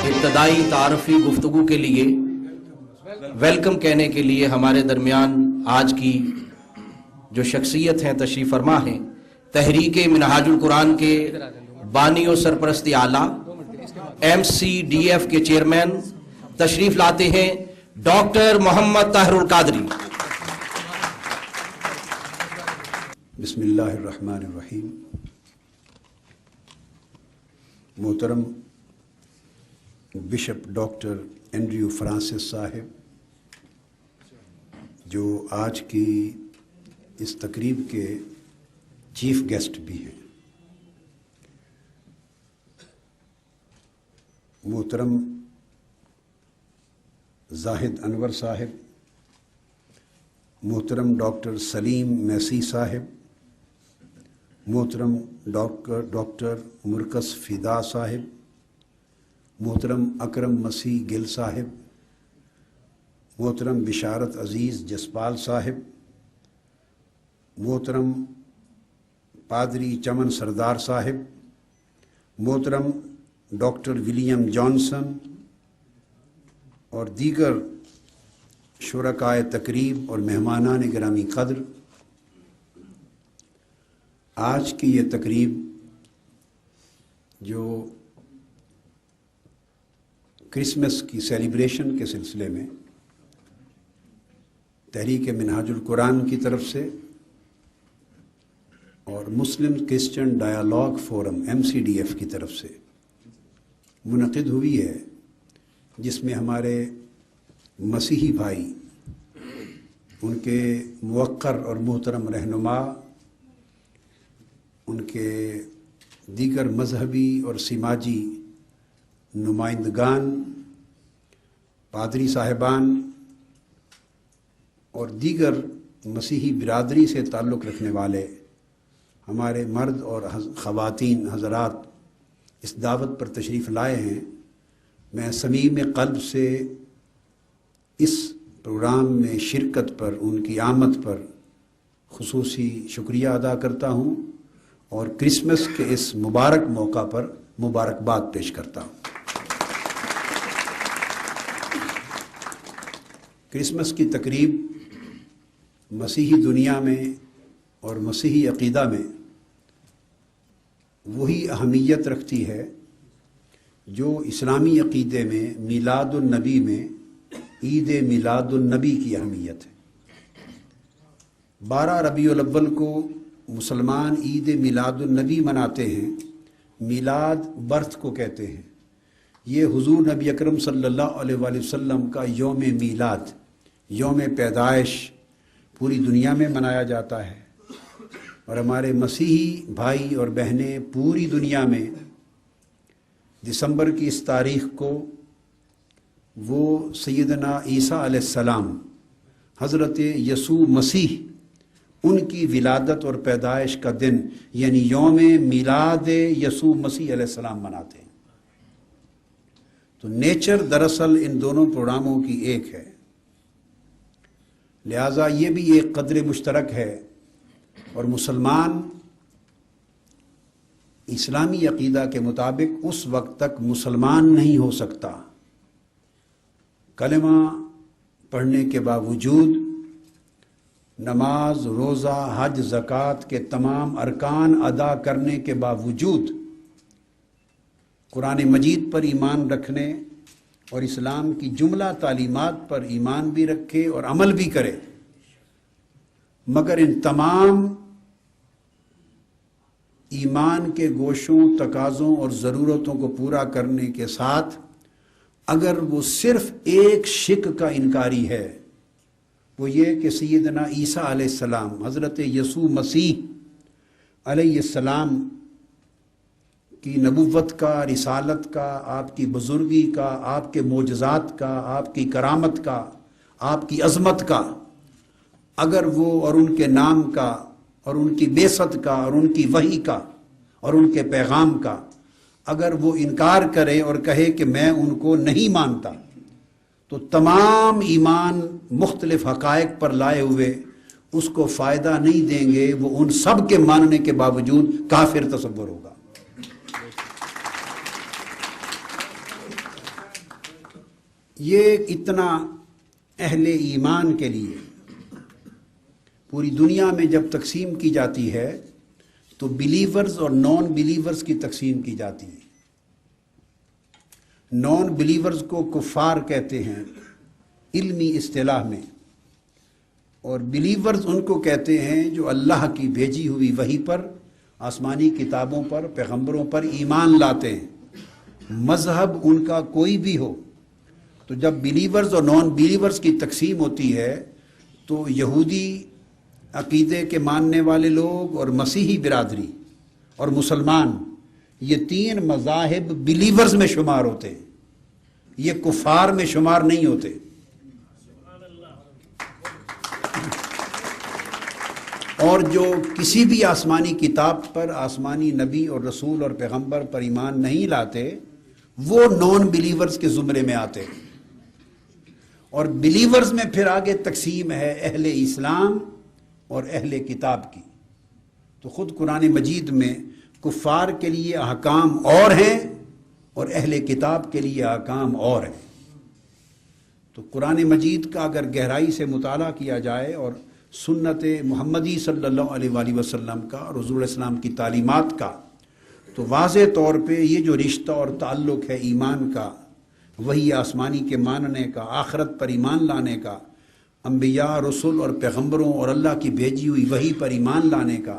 ابتدائی تعارفی گفتگو کے لیے ویلکم کہنے کے لیے ہمارے درمیان آج کی جو شخصیت ہیں تشریف فرما ہیں، تحریک منہاج القرآن کے بانی و سرپرستی اعلیٰ MCDF کے چیئرمین تشریف لاتے ہیں ڈاکٹر محمد طاہر القادری۔ بسم اللہ الرحمن الرحیم۔ محترم بشپ ڈاکٹر اینڈریو فرانسس صاحب، جو آج کی اس تقریب کے چیف گیسٹ بھی ہیں، محترم زاہد انور صاحب، محترم ڈاکٹر سلیم میسی صاحب، محترم ڈاکٹر مرکز فدا صاحب، محترم اکرم مسیح گل صاحب، محترم بشارت عزیز جسپال صاحب، محترم پادری چمن سردار صاحب، محترم ڈاکٹر ولیم جانسن اور دیگر شرکائے تقریب اور مہمانان گرامی قدر، آج کی یہ تقریب جو کرسمس کی سیلیبریشن کے سلسلے میں تحریک منہاج القرآن کی طرف سے اور مسلم کرسچن ڈائیلاگ فورم MCDF کی طرف سے منعقد ہوئی ہے، جس میں ہمارے مسیحی بھائی، ان کے موقر اور محترم رہنما، ان کے دیگر مذہبی اور سماجی نمائندگان، پادری صاحبان اور دیگر مسیحی برادری سے تعلق رکھنے والے ہمارے مرد اور خواتین حضرات اس دعوت پر تشریف لائے ہیں۔ میں صمیم قلب سے اس پروگرام میں شرکت پر، ان کی آمد پر خصوصی شکریہ ادا کرتا ہوں اور کرسمس کے اس مبارک موقع پر مبارکباد پیش کرتا ہوں۔ کرسمس کی تقریب مسیحی دنیا میں اور مسیحی عقیدہ میں وہی اہمیت رکھتی ہے جو اسلامی عقیدے میں میلاد النبی میں عید میلاد النبی کی اہمیت ہے۔ 12 ربیع الاول کو مسلمان عید میلاد النبی مناتے ہیں، میلاد برتھ کو کہتے ہیں۔ یہ حضور نبی اکرم صلی اللہ علیہ وآلہ وسلم کا یوم میلاد، یوم پیدائش پوری دنیا میں منایا جاتا ہے، اور ہمارے مسیحی بھائی اور بہنیں پوری دنیا میں دسمبر کی اس تاریخ کو وہ سیدنا عیسیٰ علیہ السلام، حضرت یسوع مسیح، ان کی ولادت اور پیدائش کا دن یعنی یوم میلاد یسوع مسیح علیہ السلام مناتے ہیں۔ تو نیچر دراصل ان دونوں پروگراموں کی ایک ہے، لہٰذا یہ بھی ایک قدر مشترک ہے، اور مسلمان اسلامی عقیدہ کے مطابق اس وقت تک مسلمان نہیں ہو سکتا کلمہ پڑھنے کے باوجود، نماز، روزہ، حج، زکوٰۃ کے تمام ارکان ادا کرنے کے باوجود قرآن مجید پر ایمان رکھنے اور اسلام کی جملہ تعلیمات پر ایمان بھی رکھے اور عمل بھی کرے، مگر ان تمام ایمان کے گوشوں، تقاضوں اور ضرورتوں کو پورا کرنے کے ساتھ اگر وہ صرف ایک شق کا انکاری ہے، وہ یہ کہ سیدنا عیسیٰ علیہ السلام، حضرت یسوع مسیح علیہ السلام کی نبوت کا، رسالت کا، آپ کی بزرگی کا، آپ کے معجزات کا، آپ کی کرامت کا، آپ کی عظمت کا، اگر وہ اور ان کے نام کا اور ان کی بعثت کا اور ان کی وحی کا اور ان کے پیغام کا اگر وہ انکار کرے اور کہے کہ میں ان کو نہیں مانتا، تو تمام ایمان مختلف حقائق پر لائے ہوئے اس کو فائدہ نہیں دیں گے، وہ ان سب کے ماننے کے باوجود کافر تصور ہوگا۔ یہ اتنا اہل ایمان کے لیے پوری دنیا میں جب تقسیم کی جاتی ہے تو بلیورز اور نان بلیورز کی تقسیم کی جاتی ہے۔ نان بلیورز کو کفار کہتے ہیں علمی اصطلاح میں، اور بلیورز ان کو کہتے ہیں جو اللہ کی بھیجی ہوئی وحی پر، آسمانی کتابوں پر، پیغمبروں پر ایمان لاتے ہیں، مذہب ان کا کوئی بھی ہو۔ تو جب بلیورز اور نان بلیورز کی تقسیم ہوتی ہے تو یہودی عقیدے کے ماننے والے لوگ اور مسیحی برادری اور مسلمان، یہ تین مذاہب بلیورز میں شمار ہوتے ہیں، یہ کفار میں شمار نہیں ہوتے۔ اور جو کسی بھی آسمانی کتاب پر، آسمانی نبی اور رسول اور پیغمبر پر ایمان نہیں لاتے، وہ نان بلیورز کے زمرے میں آتے ہیں۔ اور بلیورز میں پھر آگے تقسیم ہے اہل اسلام اور اہل کتاب کی۔ تو خود قرآن مجید میں کفار کے لیے احکام اور ہیں اور اہل کتاب کے لیے احکام اور ہیں۔ تو قرآن مجید کا اگر گہرائی سے مطالعہ کیا جائے اور سنت محمدی صلی اللہ علیہ وآلہ وسلم کا اور حضور السلام کی تعلیمات کا، تو واضح طور پہ یہ جو رشتہ اور تعلق ہے ایمان کا، وہی آسمانی کے ماننے کا، آخرت پر ایمان لانے کا، انبیاء، رسول اور پیغمبروں اور اللہ کی بھیجی ہوئی وحی پر ایمان لانے کا،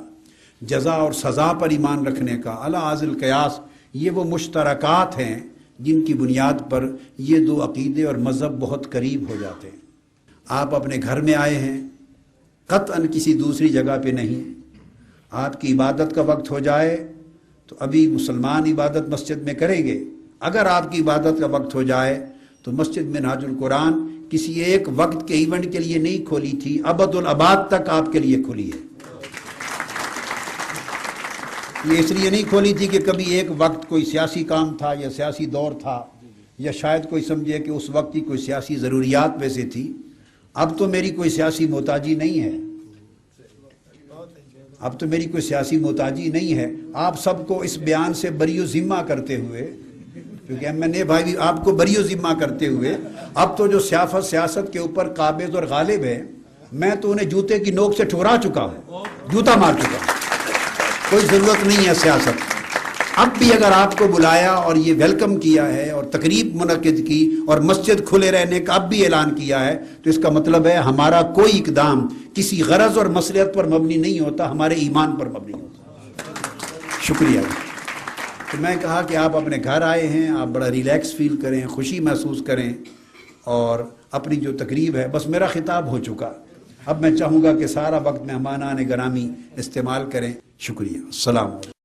جزا اور سزا پر ایمان رکھنے کا، اعلی ذی القیاس، یہ وہ مشترکات ہیں جن کی بنیاد پر یہ دو عقیدے اور مذہب بہت قریب ہو جاتے ہیں۔ آپ اپنے گھر میں آئے ہیں، قطعاً کسی دوسری جگہ پہ نہیں۔ آپ کی عبادت کا وقت ہو جائے تو ابھی مسلمان عبادت مسجد میں کریں گے، اگر آپ کی عبادت کا وقت ہو جائے تو مسجد منہاج القرآن کسی ایک وقت کے ایونٹ کے لیے نہیں کھولی تھی، ابد الاباد تک آپ کے لیے کھلی ہے۔ یہ اس لیے نہیں کھولی تھی کہ کبھی ایک وقت کوئی سیاسی کام تھا یا سیاسی دور تھا، یا شاید کوئی سمجھے کہ اس وقت کی کوئی سیاسی ضروریات ویسے تھی۔ اب تو میری کوئی سیاسی محتاجی نہیں ہے، اب تو میری کوئی سیاسی محتاجی نہیں ہے۔ آپ سب کو اس بیان سے بری و ذمہ کرتے ہوئے، کیونکہ میں نے بھائی آپ کو بری و ذمہ کرتے ہوئے، اب تو جو سیاست کے اوپر قابض اور غالب ہے، میں تو انہیں جوتے کی نوک سے ٹھورا چکا ہوں، جوتا مار چکا ہوں، کوئی ضرورت نہیں ہے سیاست۔ اب بھی اگر آپ کو بلایا اور یہ ویلکم کیا ہے اور تقریب منعقد کی اور مسجد کھلے رہنے کا اب بھی اعلان کیا ہے، تو اس کا مطلب ہے ہمارا کوئی اقدام کسی غرض اور مصلحت پر مبنی نہیں ہوتا، ہمارے ایمان پر مبنی ہوتا۔ شکریہ۔ تو میں کہا کہ آپ اپنے گھر آئے ہیں، آپ بڑا ریلیکس فیل کریں، خوشی محسوس کریں، اور اپنی جو تقریب ہے، بس میرا خطاب ہو چکا، اب میں چاہوں گا کہ سارا وقت مہمانان گرامی استعمال کریں۔ شکریہ۔ السلام علیکم۔